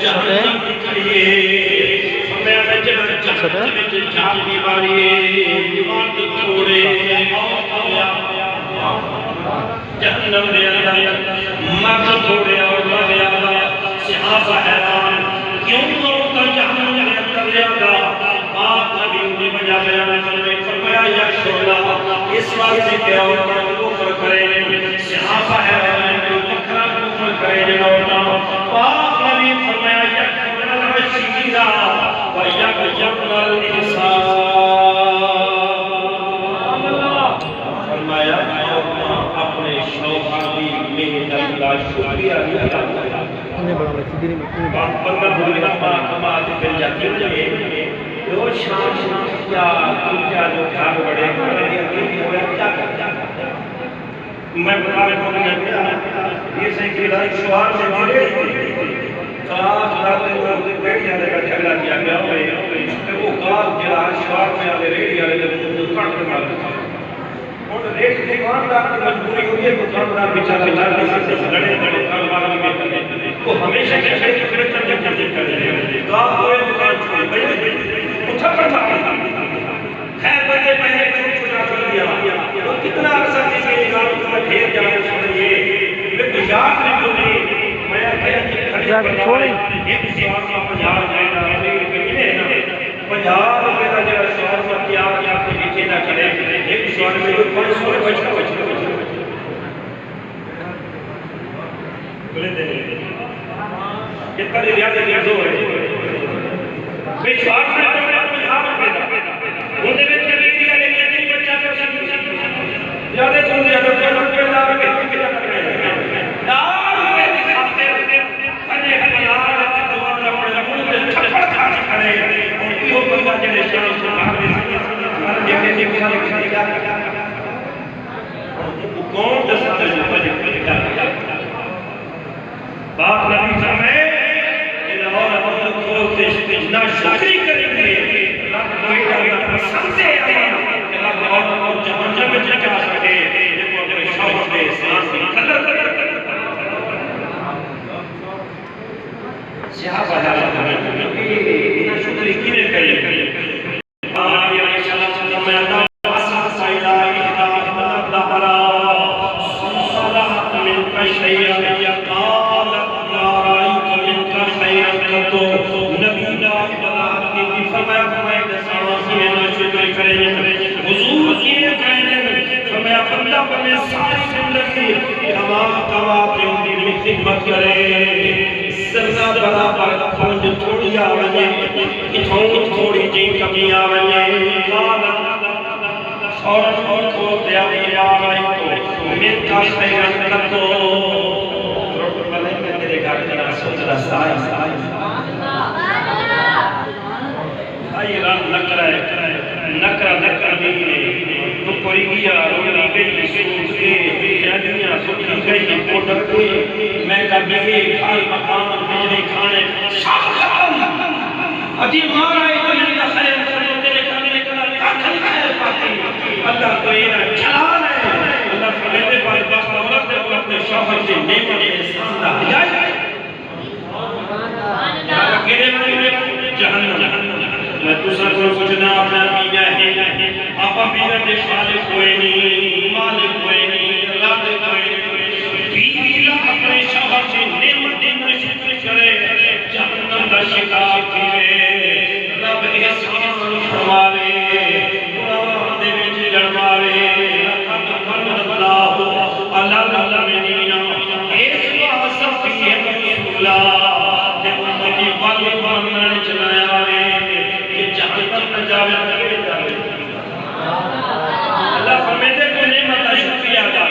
جہنم نکلیے فرمایا میں جہنم میں جان دی باری مات تھوڑے جہنم دے اندر مات تھوڑے اور لگیا صحابہ حیران کیوں لوگ جہنم دے اندر لے آگا آپ نبی نے بجا بیان فرمایا یا شولا اس واسطے کہ عورتاں کفر کریں صحابہ حیران بکرا کفر کریں عورتاں آپ نبی فرمایا یا شیرا و یکجبن الانسان فرمایا اپنے شوہر کی محنت کا شکریہ ادا کریں بندہ بھولنا کمال مل جاتی ہے جو شام کیا جو گھر بڑے کیا کرتا میں بتا رہا ہوں یہ سیکھلا شوہر سے ملے کاغ لاتے ہوئے بیٹی آنے کا جھگڑا کیا گیا کہ وہ کاغ جلا شوہر میں آنے ریڈی آنے جب کٹ کے مارتے تھا اور ریڈی دکاندار کی مجبوری ہوئی ہے دکاندار بیچارہ لڑنے سے لڑے بڑے کاروبار میں کرنے وہ ہمیشہ کہتے ہیں کہ جب کرے کاغ ہوئے دکان چھوڑے بھائی اٹھا پڑھا خیر بندے پہلے چھوٹ چھوٹا کر دیا وہ کتنا عرصہ کسی نگاہ کو میں ڈھیر جانے چھوڑیے میں تو یاد نہیں ہوئی میں کہا کہ کھڑی بنائے ایک سوار کا 50 جائے گا کتنے ہیں نا 50 روپے کا جگہ سوار کا تیار یا کے نیچے نہ چلے ایک سوار میں جو 500 بچنا بلے دینے کتنا ریاض ریاضو ہے کوئی سوار میں ہوتے میں چلی دیا لیکن بچہ کو زیادہ سے زیادہ کوئی اللہ کے دار میں دکھاتے رہتے ہنے حلال دعا نہ پڑھنا ان کے تھپڑ کھانے کھڑے اور یہ بندہ جنہیں شان سے باہر میں جنہیں دیکھا کیا کون دستا ہے باپ نبی فرمائے کہ لاہور اپنے کھولتے نہ شکری کریں گے سمجھے کہ رب اور جہنم میں جا سکے یہ کو اپنے شوق میں اسلام کی قدر صحابہ حیران اتنا شکر کینے کرے آئی علیہ السلام میں اللہ سائلہ اہدہ دہرا صلحت من کا شیئا قالت نارائک من کا شیئا کتو نبی لا بلاحت کی فرمایا حضور کی فرمایا بندہ بنے ساری زندگی تمام قواتوں کی خدمت کرے سرنا برابر کھنڈ تھوڑی آونے تھوڑی جی کمی آونے فوراً کھولتے آونے آرائی تو من کا خیرن کرتو روٹ ملے میں تیرے گھر جنا سوچ رہا سائی آئی ران نکرہ بینے تو پری گیا روڑی گئی سوچ گئے شادیاں سوچی گئی پوٹر گئی میں کبھی کھال مقام بجلی کھانے شاہ ختم عجیب مار آئے تو یعنی کا خیر کرو تیرے کھانے کا کاکھل خیر پاتی اللہ کو یہ چلان ہے اللہ فرمیدے پر بخت عورت دے وہ اپنے شوہر سے نعمت احسان دا ہدایت کہنے میں جہنم میں تُسا کو کچھ نہ اپنا بیجا ہے آپا بیجا دے خالق ہوئے نہیں مالک ہوئے نہیں رازق ہوئے نہیں بیجا اپنے شوہر سے نعمت دینا شکر کرے جہنم دا شکار کیے رب احسان فرماوے قرآن دے وچ جڑواوے اللہ العالمین اس واسطے ہے رسولا تے امتی والی بننے چلایا کہ جہنم نہ جاوے کیویں جاوے اللہ فرماتے کو نعمت کا شکریہ ادا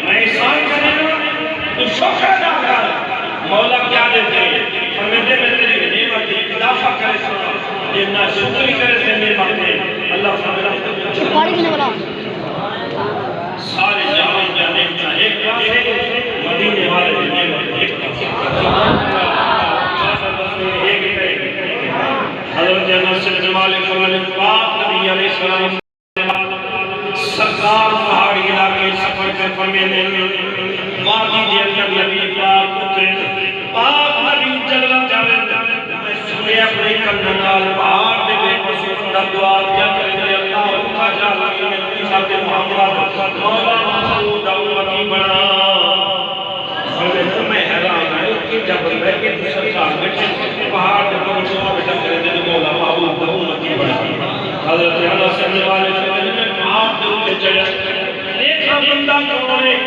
میں احسان کروں تو شکر ادا کر مولا کیا دیتے فرماتے میں تیری نعمت کی اضافہ کرے سنا یہ نہ شکر کرے سے نعمت ہے اللہ فرماتے سارے جہان جانے کا ایک پاسے مدینے والے نعمت ایک پاسے حضرت ناصر جمال فرمان پاک نبی علیہ السلام سرکار پہاڑی علاقے سفر کے فرمینے وادی دے اندر نبی پاک اترے پاک نبی جلوہ جان سنے اپنے کننال پہاڑ دے بے پسندہ دعا کیا کرے اللہ تعالیٰ میں ساتھ محمد مولا محمود امتی بنا میں حیران ہے کہ جب میں کہ سرکار بیٹھے پہاڑ دے پر دعا بیٹھا کرے دے مولا محمود امتی بنا حضرت علیہ صلی اللہ علیہ وسلم میں پہاڑ دے اوپر چڑھا دیکھا بندہ کون ہے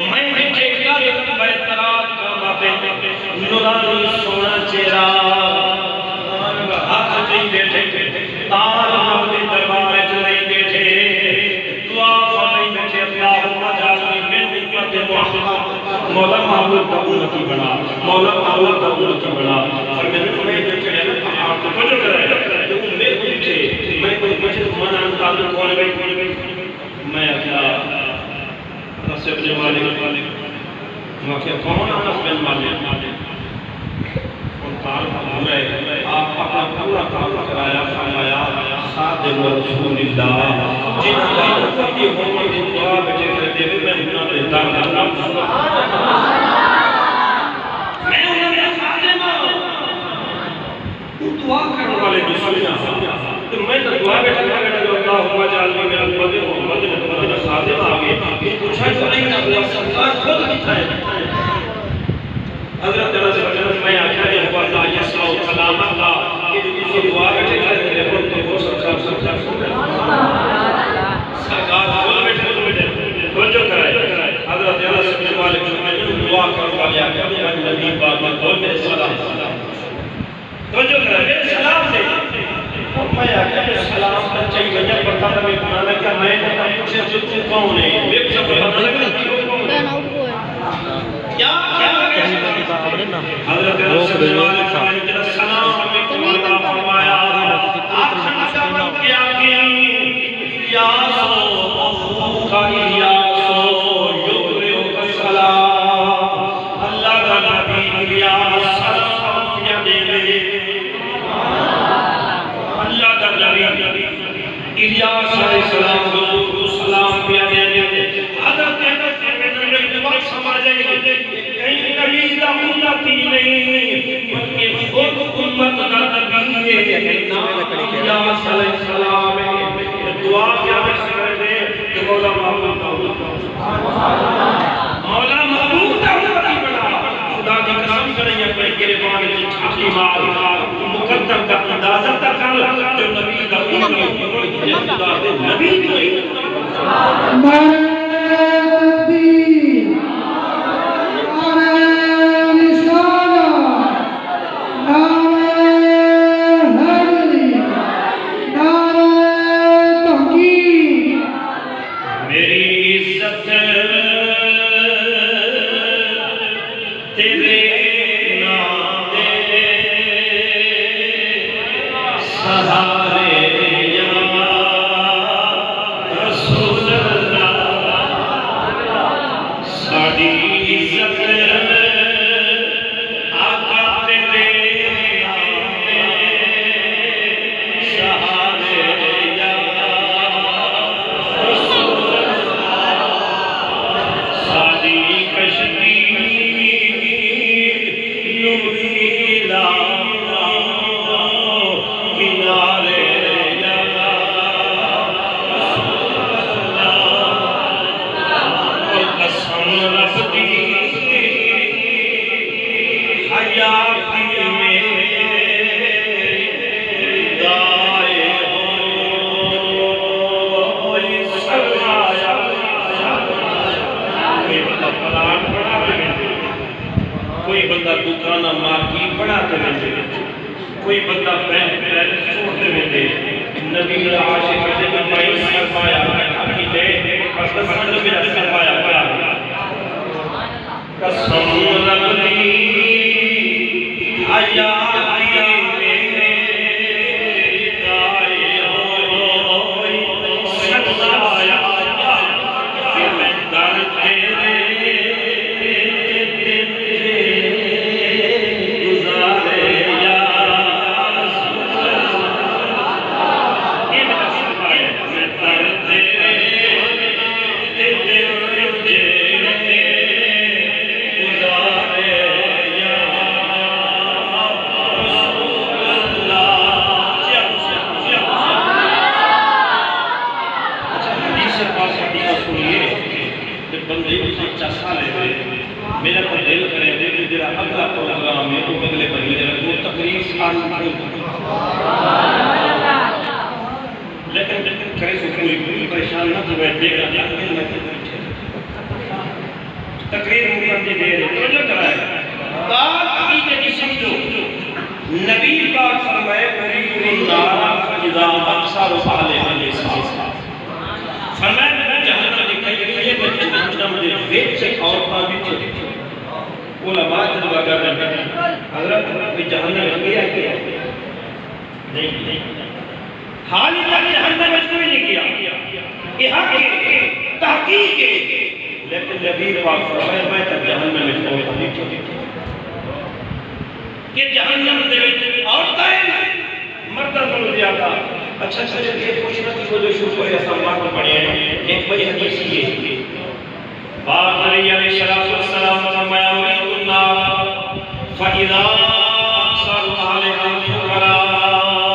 میں نیچے کا بیترات کا باپے نورانی سونا چہرہ ہاتھ نہیں بیٹھے تار اپنے دربار چلے بیٹھے دعا فرمائی بیٹھے اللہم اجعلنی من امت محمد مولا محمود کا امتی بنا مولا محمود کا امتی بنا فرمایا میں جو چڑھے نا پہاڑ کو وجہ کرے تو میں اٹھے میں کوئی مجھے منا تعلق کون گئی میں کیا نصیب بن مالک میں کیا کون انس بن مالک آپ اپنا پورا کام کرایا فرمایا خادم رسول اللہ جنہاں کا امتی ہونے کی دعا بچے کرتے ہوئے میں انہوں نے دارنا میں انہوں نے خادم دعا کرنے والے دوسریاں تو میں دعا بیٹھا کرتا اللہم اجعلنی من امت محمد خادم آگے یہ پوچھا جو نہیں نبی سرکار خود کتا ہے حضرت اللہ سے بچہ میں آجا یہ ہوا اللہ یسلہ و سلام اللہ کہ جو کسی دعا بیٹھے گئے میرے خود تو وہ سرکار بیٹھے توجہ کرائے حضرت اللہ سے بچہ والے دعا کروا لیا کہ اپنے نبی پاک میں بول میرے سلام توجہ کرائے میرے سلام دے میں آجا کہ سلام پر چاہیے بجا پتا تھا میں بنانا کیا میں نے پوچھے جو تو کون ہے میں پوچھا بنانا لگا کیا حضرت رسول اللہ صلی اللہ علیہ وسلم سلام علیکم اللہ فرمایا آپ خدا کیا یا سو کا الیاسو یقرئ السلام اللہ کا نبی الیاس سلام کیا دے لے اللہ کا نبی الیاس علیہ السلام کو سلام کیا دے لے حضرت وقت سمجھ جائے کہیں نبی دا امتی نہیں بلکہ خود امت دا نبی ہے یا صلی السلام دعا کیا کر دے کہ مولا محمود دا امتی بنا خدا کی قسم کریں اپنے گریبان کی چھاتی مار مقدم کا اندازہ تک کر جو نبی دا امتی ہے خدا دے نبی نہیں کوئی بندہ دکانہ مارکی بڑھاتے ہیں کوئی بندہ بینک پہلے چھوڑتے ہیں نبی عاشق سے بھائی سرمایا کی دے بس سمجھ میرا سرمایا پایا قسم رب دی حیا دل کریں دے جڑا اگلا پروگرام ہے وہ اگلے مہینے میں تقریر ساری لیکن کرے سو کوئی پریشان نہ تو بیٹھ دے گا تقریر مکمل دے دے توجہ کرائے بات حقیقت کی سمجھو نبی پاک فرمائے قریب النار فاذا اکثر اہلها النساء فرمایا جہنم دکھائی گئی ہے کہ جہنم دے وچ عورتاں وچ علماء جلوہ کر رہے ہیں حضرت جہنم گیا کیا نہیں حال ہی تک جہنم وچ کوئی نہیں گیا یہ حق ہے تحقیق ہے لیکن نبی پاک فرمایا میں تک جہنم وچ کوئی نہیں کہ جہنم دے وچ عورتیں مردوں کو زیادہ اچھا یہ پوچھنا کہ وہ جو شروع ہے سماعت میں پڑھے ہیں ایک بڑی حدیث یہ بات نبی علیہ السلام فرمایا اريد النار فاذا اكثر اهلها الفقراء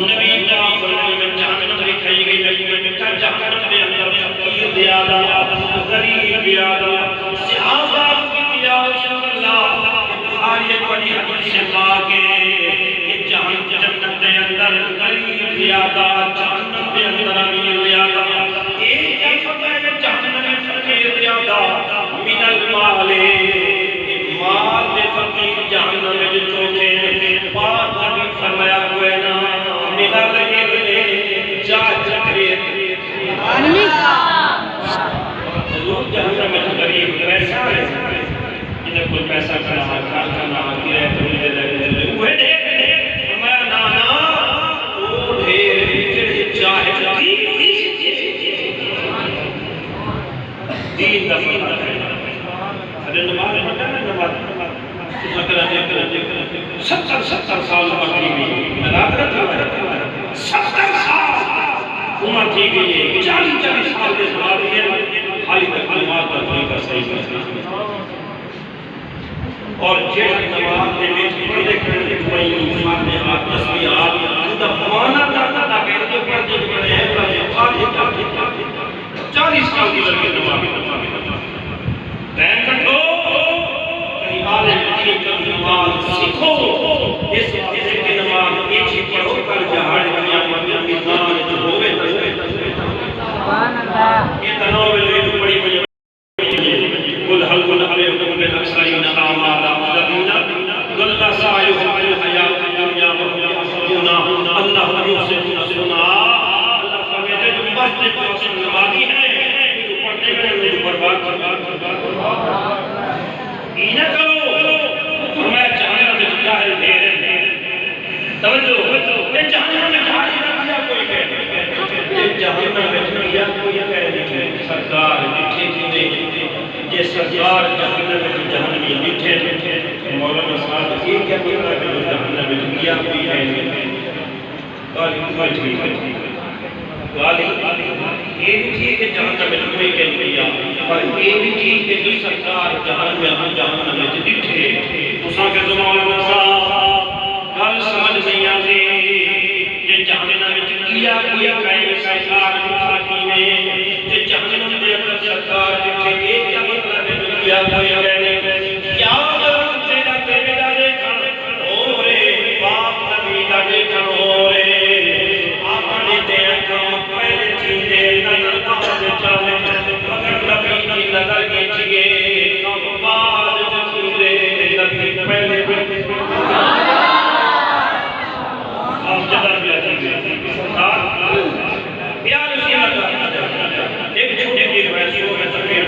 نبی پاک فرمایا میں جہنم دکھائی گئی لیکن جہنم کے اندر فقیر زیادہ غریب زیادہ صحابہ کی یا رسول اللہ یہ بڑی حدیث پاک ہے کہ جنت کے اندر غریب زیادہ جہنم کے اندر امیر زیادہ ایک فرق ہے کہ جہنم میں فقیر زیادہ من المال مال دے فقیر جہنم میں چوکھے پاک نبی فرمایا کوئی نہ من الغنی جا چکرے حضور جہنم میں غریب پیسہ ہے جنہیں کوئی پیسہ کرنا گرے تو لے لے وہ ڈھیر فرمایا نانا وہ ڈھیر جڑے چاہے دین دا بندہ ہے ارے نماز پڑھتا ہے نماز ستر سال عمر کی گئی رات 70 سال عمر کی گئی ہے 40 سال کے بعد یہ حالی تک نماز پڑھنے کا صحیح اور جیڑ نماز دے وچ پڑھدے کرنے کوئی فاتحہ تسبیحات دا معنی کرتا تھا کہ جو پڑھتے پڑھے ہیں فاتحہ 40 سال کی لگی نماز ٹائم کٹو کہیں عالم دین کا نماز سیکھو اس واسطے کہ نماز ایک ہی پڑھو کر جہاڑ قیامت میں میزان جو ہوے سبحان اللہ یہ تناول ویڈیو بڑی وجہ قل هل ننبئكم بالاخسرين اعمالا الذين ضل سعيهم في الحياه الدنيا وهم يحسبون انهم يحسنون صنعا اللہ فرماتے ہیں بس ایک نمازی ہے جو پڑھنے میں انہیں برباد یہ نہ کرو فرمایا جہنم میں جاہل ڈھیر ہے توجہ یہ جہنم میں جاہل نہ کوئی کہے یہ جہنم میں کیا کوئی کہے سرکار لکھے کیے یہ سرکار جہنم میں جہنمی لکھے مولانا صاحب یہ کیا مطلب ہے جہنم میں کیا کوئی ہے قال ٹھیک ہے یہ بھی ٹھیک ہے جہنم میں کوئی کہہ دیا پر یہ بھی ٹھیک ہے جو سرکار جہنم میں لکھے اس کے مولانا صاحب گل سمجھ نہیں آتی یہ جہنم میں کیا کوئی کہے سرکار کی میں یہ جہنم دے اندر سرکار لکھے یہ کیا مطلب ہے کیا کوئی کہے کیا ضرورت تیرا تیرے دا دیکھن ہو رے باپ نبی دا دیکھن ہو رے اپنے دے کم پہلے چیزے نظر بعد چاہے مگر نبی کی نظر کیجئے کم بعد چیزے نبی پہلے آپ جدر بھی آتی پیار اسی اللہ ایک چھوٹے کی روایتی ہو میں تقریر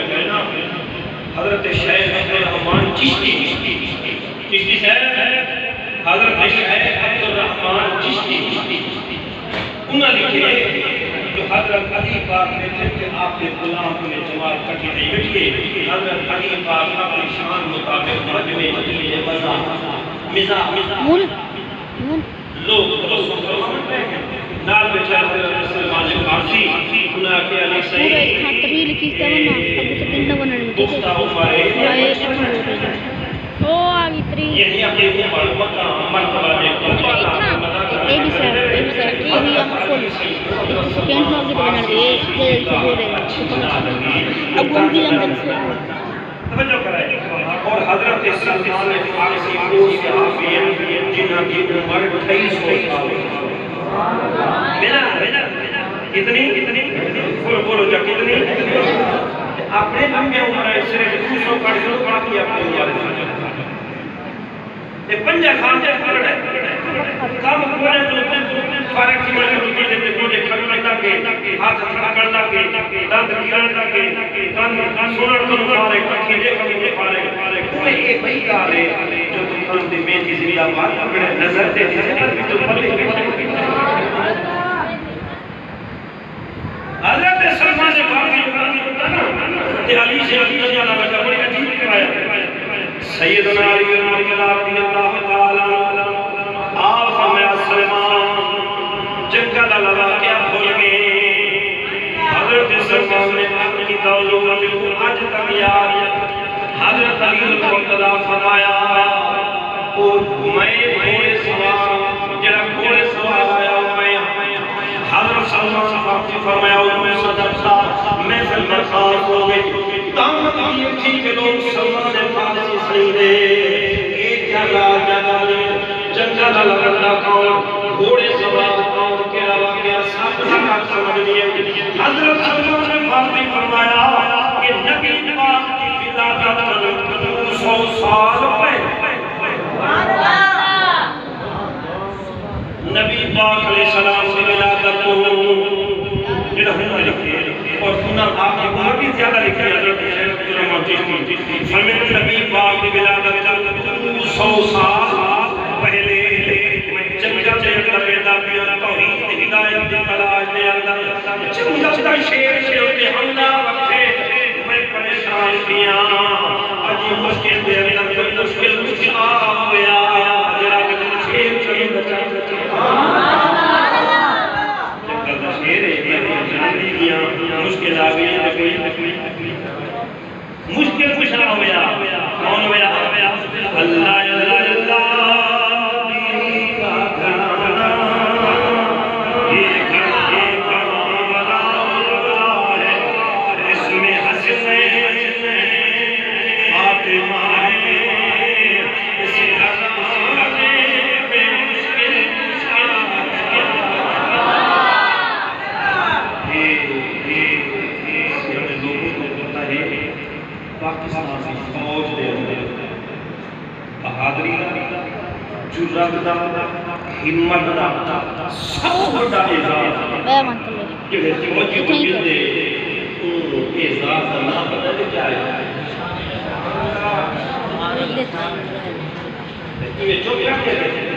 کہنا حضرت شیخ عبدالرحمن چشتی صاحب حضرت شیخ عبدالرحمن چشتی انہوں نے لکھے جو حضرت علی پاک نے تھے کہ آپ کے غلام کو جماعت کٹی نہیں بیٹھئے حضرت علی پاک اپنی شان مطابق مجمع علی مزاح لوگ نال بیچار حضرت سلمان فارسی انہاں کے علی صحیح تبیل کی تمنا ابو سکین نہ بننے میں گفتہ عمر او آگی تری یہی اپنے عمر مقام مرتبہ دیکھو اے بھی سر اے بھی ہم فل سکین نہ کی بننے یہ جلد سے ہو رہے اب ان کی اندر سے توجہ کرائے حضرت سلمان فارسی کو صحابی ہیں جنہاں کی عمر 28 سال کتنی بولو جا کتنی اپنے لمبے عمر ہے صرف 200 پڑھ کی اپنی عمر یہ پنجہ خان جا فرد ہے کام پورے فارق کی مجھے روٹی دیتے مجھے کھڑنے لگے ہاتھ تھکڑ لگے دند گرن لگے کان سنن کو فارق کھیلے کو فارق کوئی ایک بھئی کارے جو دکان دی میں کی زندہ بات اپنے نظر دے دیتے تو پلے حضرت سلمان فارسی علی سے رضی اللہ عنہ بڑی عجیب کرایا سیدنا علی رضی اللہ تعالی آپ فرمایا سلمان جنگل لگا کیا بھول گئے حضرت سلمان نے اپنی دولت کو آج تک یاد حضرت علی المرتضی فرمایا میں گھوڑے سوار جڑا گھوڑے سوار آیا میں حضرت سلمان فارسی فرمایا میں صدقہ میں فلم خاص ہو گئی دامت یہ تھی کہ لوگ سلمان فارسی صحیح دے ایک جنگل لگا کون گھوڑے سوار کون کیا واقعہ سب کا سمجھ لیا حضرت سلمان فارسی فرمایا کہ نبی پاک کی ولادت 100 سال پہلے نبی پاک علیہ السلام سے ولادت کو جڑا ہونا لکھے اور سنا آپ کی عمر بھی زیادہ لکھی حضرت فرمایا نبی پاک کی ولادت 100 سال پہلے میں جنگل کے اندر پیدا کیا توحید ہدایت کی تلاش میں اندر جنگل کا شیر سے ہوتے حملہ رکھے میں پریشان کیا اجی مشکل دے اندر کوئی مشکل آ گیا جرا کہ شیر سے بچا جنگل کا شیر ہے میں جان دی گیا مشکل آ گئی مشکل کچھ نہ ہویا کون ہویا اللہ اللہ اللہ ہمت دا سب بڑا اعزاز جڑے فوجی کو ملدے اعزاز دا نام پتہ نہیں کیا ہے یہ جو کیا کہتے ہیں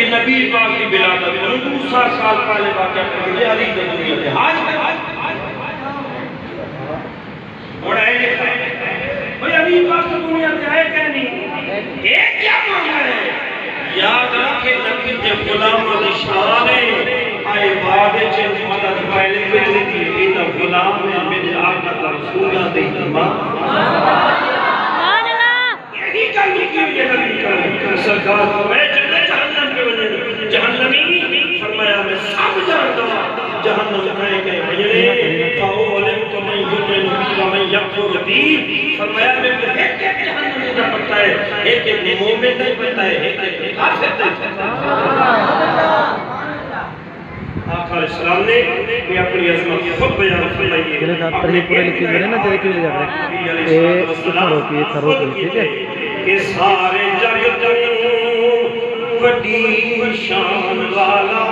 نبی پاک کی ولادت 200 سال پہلے واقعہ کرتے علی کی دنیا تھے اور بھئی علی پاک کی دنیا تھے آئے کہ نہیں ایک کیا مانا ہے یاد رکھے نبی کے غلام علی شانے آئے وعدے چند مدد پہلے فکر کی ایتا غلام ہے میرے آقا رسولہ دے ایمان یہی کرنی کی یہ نبی کرنی سرکار فرمائے جنہیں جہنم کے وجہ جہنمی فرمایا میں سب جانتا جہنم کھائے گئے بجنے فَأُولِمْ تُمَنْ يُؤْمِنُ بِي وَمَنْ يَكْفُرُ بِي فرمایا میں ایک جہنم نہیں پڑتا ہے ایک مومن نہیں پڑتا ہے ایک کافر نہیں پڑتا ہے آقا علیہ السلام نے بھی اپنی عظمت خود بیان فرمائیے اپنے کہ سارے جگ تو بڑی شان والا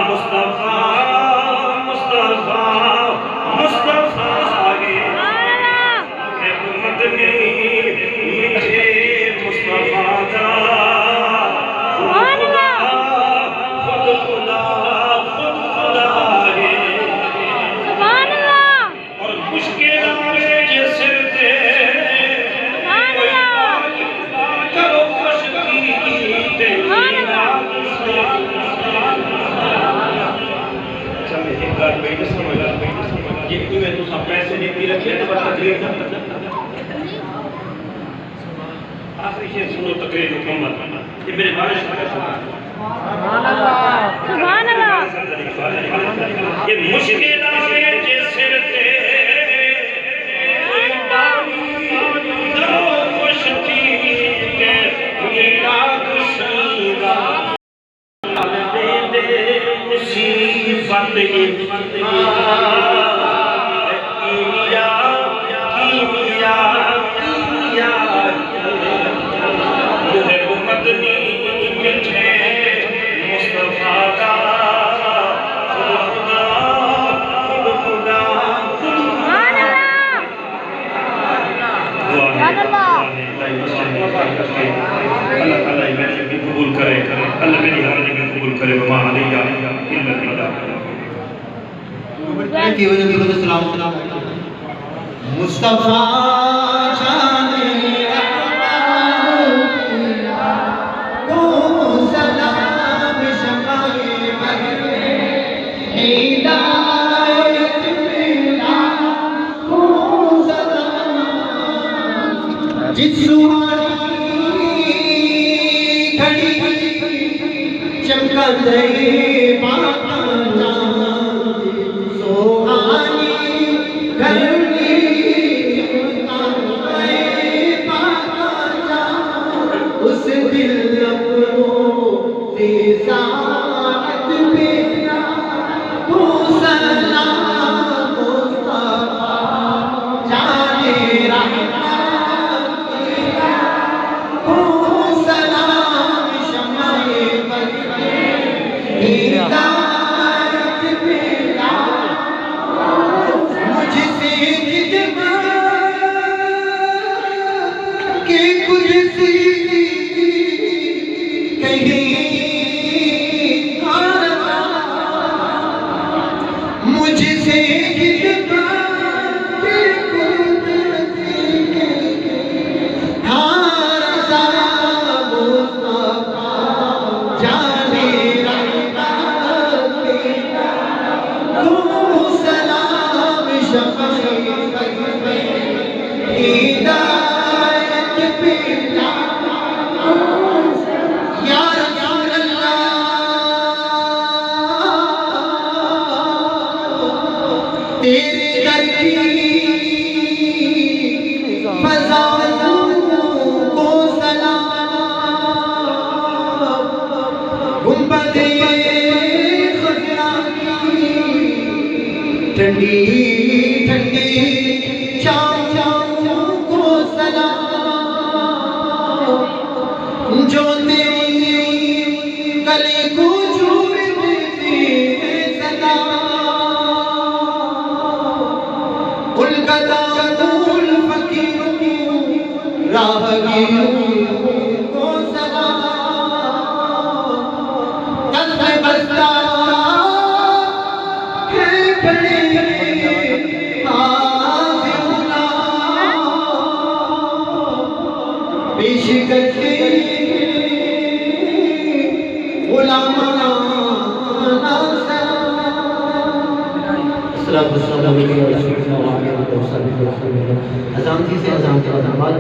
مصطفیٰ مصطفیٰ مصطفیٰ آگے ایک مدنی میٹھے مصطفیٰ دا خود خدا آگے اور مشکل آگے جیسے تھے کرو خوش کی یہ تمہیں تو سب پیسے دیتی رکھے تو بس تقریر کرتا آخری شیئر سنو تقریر مکمل یہ میرے بارے شکر سبحان اللہ یہ مشکل آگے جیسے رہتے کرو خوش کی میراد شنگا مصیبت قبول کرے اللہ میری حاضری میں قبول کرے وما علیہ الا البلاغ مصطفیٰ جان کو سلام شفاعِ ہدایت ملا کو سلام جس چمکا دے پاکا سوہانی گھرنی چمکا دے پاکا اس دل اپنوں سے ساعت بنا تو سلام مصطفیٰ جانے رحمت کو سلام شمع ہدایت ملا مجھ سے جتنا کہ کچھ سی کہیں مجھ سے جتنا کہ کچھ سی تیرے در کی فضاؤں کو سلام گنبد خضرا کی ٹھنڈی ٹھنڈی چاؤں کو سلام جو تیری گلے کو چھوڑ دیتی ہے صدا الفقیر راہگیر کو سلام قلب بستہ ہے بڑے حاضرنا پیش کرتے غلامنا السلام علیکم ورحمۃ اللہ وبرکاتہ. اذان تھی سے اذان کے بعد